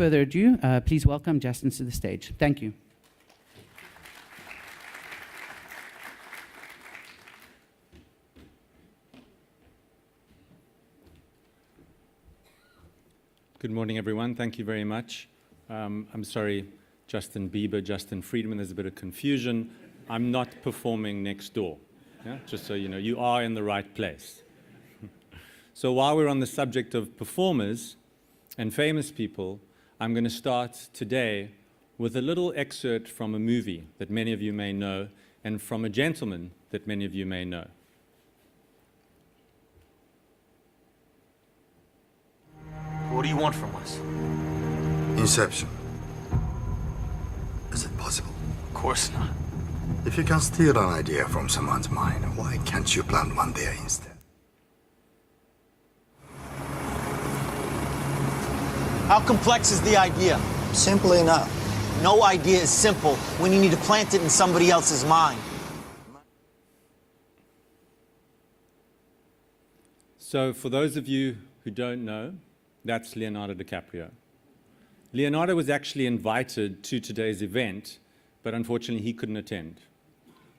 further ado, please welcome Justin to the stage. Thank you. Good morning, everyone. Thank you very much. I'm sorry, Justin Bieber, Justin Friedman, there's a bit of confusion. I'm not performing next door, yeah? Just so you know, you are in the right place. So while we're on the subject of performers and famous people, I'm going to start today with a little excerpt from a movie that many of you may know, and from a gentleman that many of you may know. What do you want from us? Inception. Is it possible? Of course not. If you can steal an idea from someone's mind, why can't you plant one there instead? How complex is the idea? Simple enough. No idea is simple when you need to plant it in somebody else's mind. So for those of you who don't know, that's Leonardo DiCaprio. Leonardo was actually invited to today's event, but unfortunately he couldn't attend.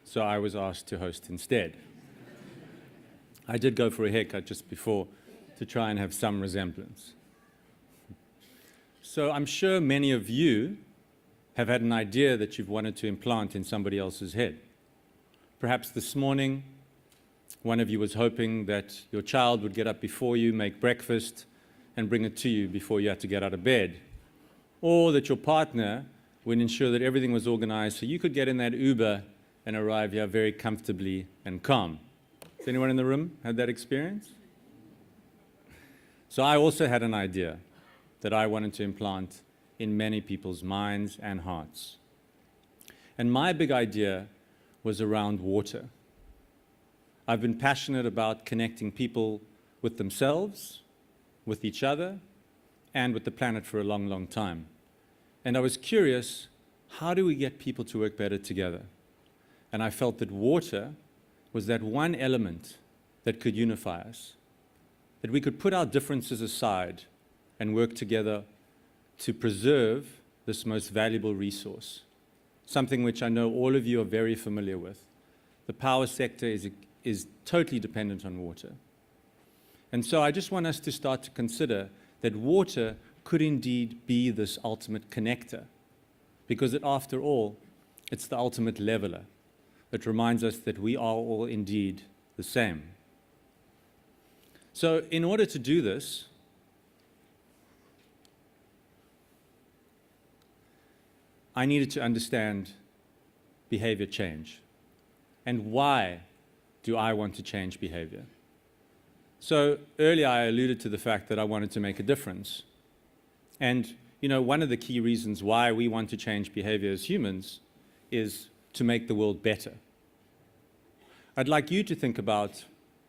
So I was asked to host instead. I did go for a haircut just before to try and have some resemblance. So I'm sure many of you have had an idea that you've wanted to implant in somebody else's head. Perhaps this morning, one of you was hoping that your child would get up before you, make breakfast, and bring it to you before you had to get out of bed. Or that your partner would ensure that everything was organized so you could get in that Uber and arrive here very comfortably and calm. Has anyone in the room had that experience? So I also had an idea that I wanted to implant in many people's minds and hearts. And my big idea was around water. I've been passionate about connecting people with themselves, with each other, and with the planet for a long, long time. And I was curious, how do we get people to work better together? And I felt that water was that one element that could unify us, that we could put our differences aside and work together to preserve this most valuable resource, something which I know all of you are very familiar with. The power sector is totally dependent on water. And so I just want us to start to consider that water could indeed be this ultimate connector, because after all, it's the ultimate leveler. It reminds us that we are all indeed the same. So in order to do this, I needed to understand behavior change. And why do I want to change behavior? So earlier I alluded to the fact that I wanted to make a difference. And you know, one of the key reasons why we want to change behavior as humans is to make the world better. I'd like you to think about,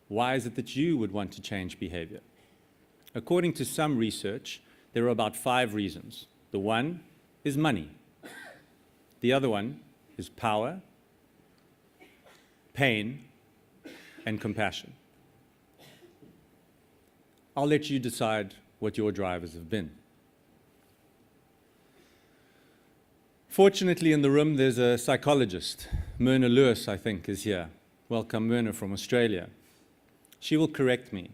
why is it that you would want to change behavior? According to some research, there are about 5 reasons. The one is money. The other one is power, pain, and compassion. I'll let you decide what your drivers have been. Fortunately, in the room, there's a psychologist. Myrna Lewis, I think, is here. Welcome, Myrna, from Australia. She will correct me.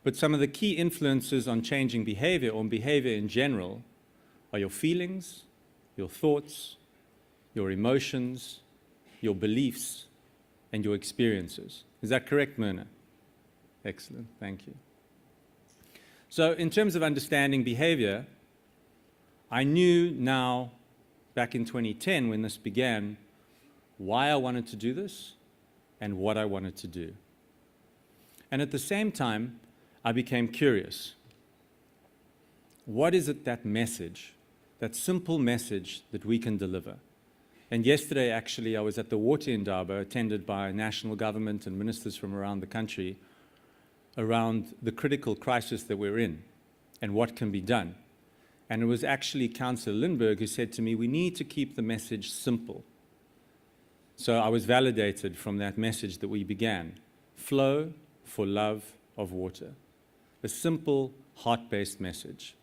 But some of the key influences on changing behavior, or behavior in general, are your feelings, your thoughts, your emotions, your beliefs, and your experiences. Is that correct, Myrna? Excellent, thank you. So in terms of understanding behavior, I knew now, back in 2010 when this began, why I wanted to do this and what I wanted to do. And at the same time, I became curious. What is it, that message, that simple message that we can deliver? And yesterday, actually, I was at the Water Indaba, attended by national government and ministers from around the country, around the critical crisis that we're in and what can be done. And it was actually Councillor Lindbergh who said to me, we need to keep the message simple. So I was validated from that message that we began. Flow for love of water. A simple, heart-based message.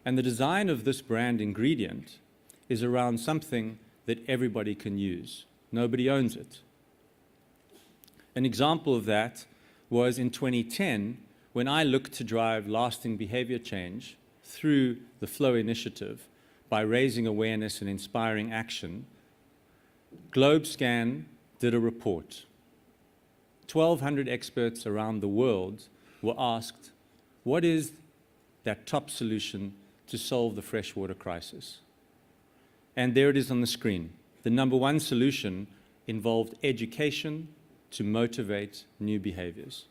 And the design of this brand ingredient is around something that everybody can use. Nobody owns it. An example of that was in 2010, when I looked to drive lasting behavior change through the Flow initiative by raising awareness and inspiring action. GlobeScan did a report. 1,200 experts around the world were asked, what is that top solution to solve the freshwater crisis? And there it is on the screen. The number one solution involved education to motivate new behaviors.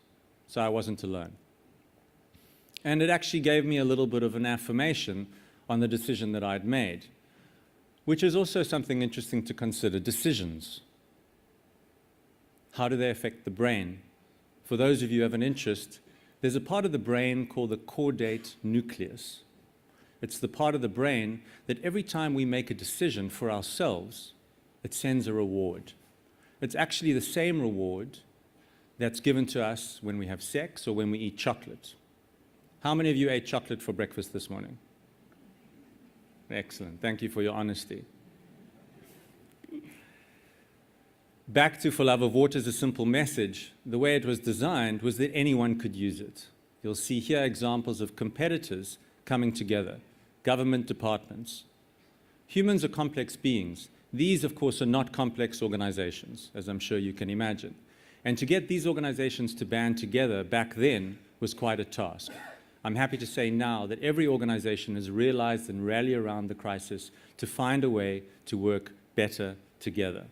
So I wasn't alone. And it actually gave me a little bit of an affirmation on the decision that I'd made, which is also something interesting to consider. Decisions. How do they affect the brain? For those of you who have an interest, there's a part of the brain called the caudate nucleus. It's the part of the brain that every time we make a decision for ourselves, it sends a reward. It's actually the same reward that's given to us when we have sex or when we eat chocolate. How many of you ate chocolate for breakfast this morning? Excellent. Thank you for your honesty. Back to For Love of Water is a simple message. The way it was designed was that anyone could use it. You'll see here examples of competitors coming together, government departments. Humans are complex beings. These, of course, are not complex organizations, as I'm sure you can imagine. And to get these organizations to band together back then was quite a task. I'm happy to say now that every organization has realized and rallied around the crisis to find a way to work better together.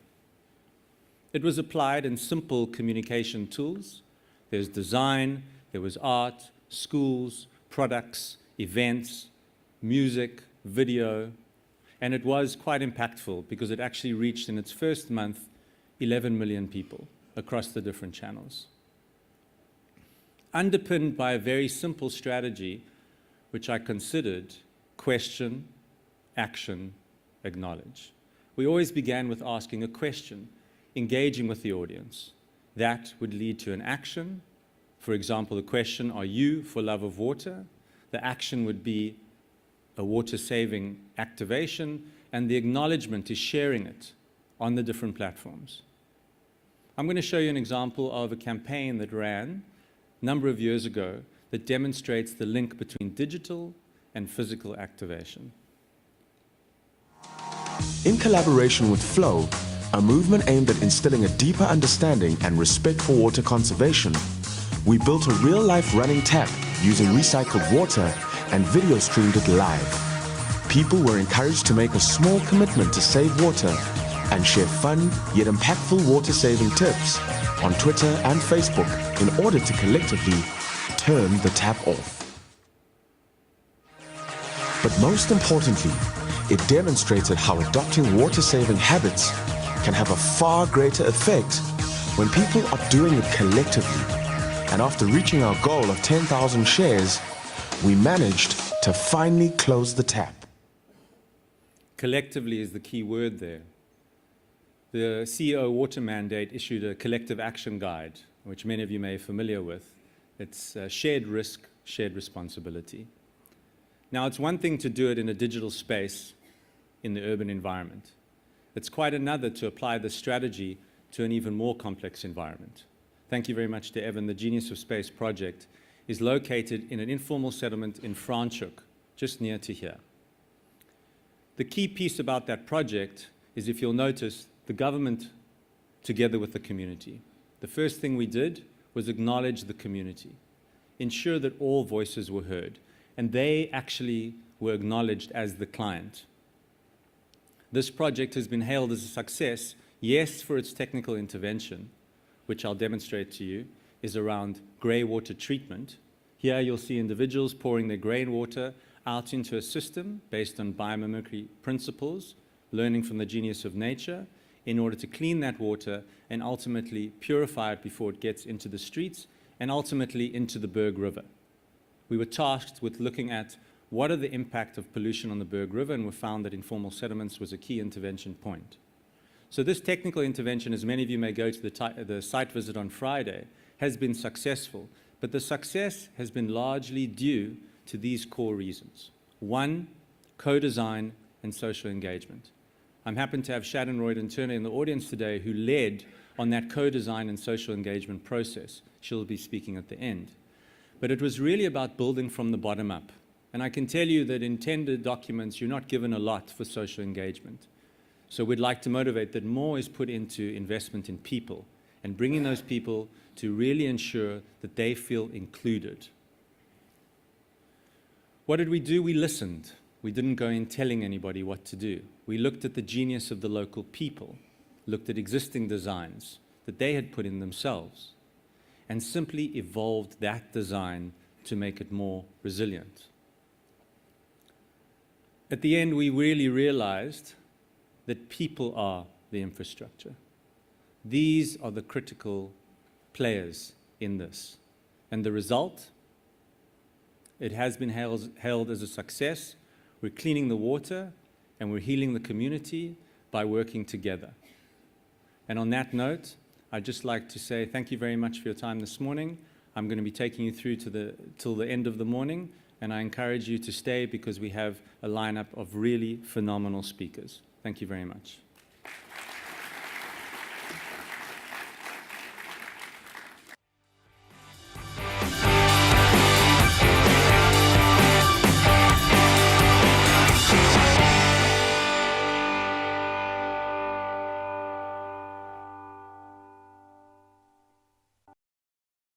It was applied in simple communication tools. There's design, there was art, schools, products, events, music, video, and it was quite impactful because it actually reached in its first month 11 million people across the different channels. Underpinned by a very simple strategy, which I considered question, action, acknowledge. We always began with asking a question, engaging with the audience. That would lead to an action. For example, the question, are you for love of water? The action would be a water-saving activation, and the acknowledgement is sharing it on the different platforms. I'm going to show you an example of a campaign that ran a number of years ago that demonstrates the link between digital and physical activation. In collaboration with Flow, a movement aimed at instilling a deeper understanding and respect for water conservation, we built a real-life running tap using recycled water and video streamed it live. People were encouraged to make a small commitment to save water and share fun yet impactful water-saving tips on Twitter and Facebook in order to collectively turn the tap off. But most importantly, it demonstrated how adopting water-saving habits can have a far greater effect when people are doing it collectively. And after reaching our goal of 10,000 shares, we managed to finally close the tap. Collectively is the key word there. The CEO Water Mandate issued a collective action guide, which many of you may be familiar with. It's shared risk, shared responsibility. Now, it's one thing to do it in a digital space in the urban environment. It's quite another to apply the strategy to an even more complex environment. Thank you very much to Evan. The Genius of Space project is located in an informal settlement in Franschhoek, just near to here. The key piece about that project is, if you'll notice, the government together with the community. The first thing we did was acknowledge the community, ensure that all voices were heard, and they actually were acknowledged as the client. This project has been hailed as a success, yes, for its technical intervention, which I'll demonstrate to you, is around grey water treatment. Here you'll see individuals pouring their grey water out into a system based on biomimicry principles, learning from the genius of nature, in order to clean that water and ultimately purify it before it gets into the streets and ultimately into the Berg River. We were tasked with looking at what are the impact of pollution on the Berg River, and we found that informal settlements was a key intervention point. So this technical intervention, as many of you may go to the site visit on Friday, has been successful, but the success has been largely due to these core reasons. One, co-design and social engagement. I'm happy to have Sharon Royden Turner in the audience today who led on that co-design and social engagement process. She'll be speaking at the end. But it was really about building from the bottom up. And I can tell you that in tender documents, you're not given a lot for social engagement. So we'd like to motivate that more is put into investment in people and bringing those people to really ensure that they feel included. What did we do? We listened. We didn't go in telling anybody what to do. We looked at the genius of the local people, looked at existing designs that they had put in themselves, and simply evolved that design to make it more resilient. At the end, we really realized that people are the infrastructure. These are the critical players in this. And the result, it has been hailed as a success. We're cleaning the water and we're healing the community by working together. And on that note, I'd just like to say thank you very much for your time this morning. I'm going to be taking you through till the end of the morning, and I encourage you to stay because we have a lineup of really phenomenal speakers. Thank you very much.